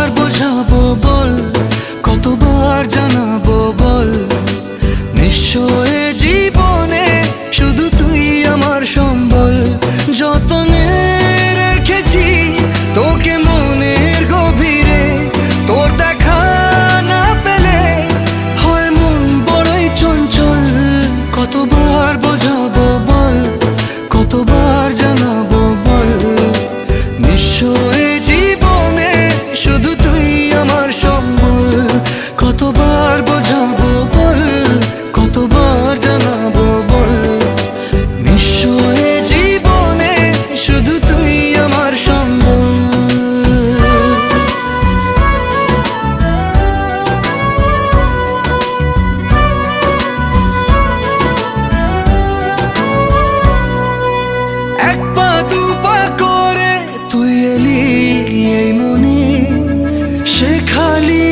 কতবার বোঝাবো বল, কতবার জানাবো বল, নিঃস্ব এ জীবনে শুধু তুই আমার সম্বল। যতনে রেখেছি তোকে মনের গভীরে, তোর দেখা না পেলে হয় মন বড়ই চঞ্চল। কতবার বোঝাবো বল, কতবার জানাবো বল, নিঃস্ব এ জীবনে শুধু তুই আমার সম্বল। কতবার বোঝাবো বল, কতবার জানাবো বল, নিঃস্ব এ জীবনে শুধু তুই আমার সম্বল। এক পা দু পা করে তুই এলি এই মনে, সে খালি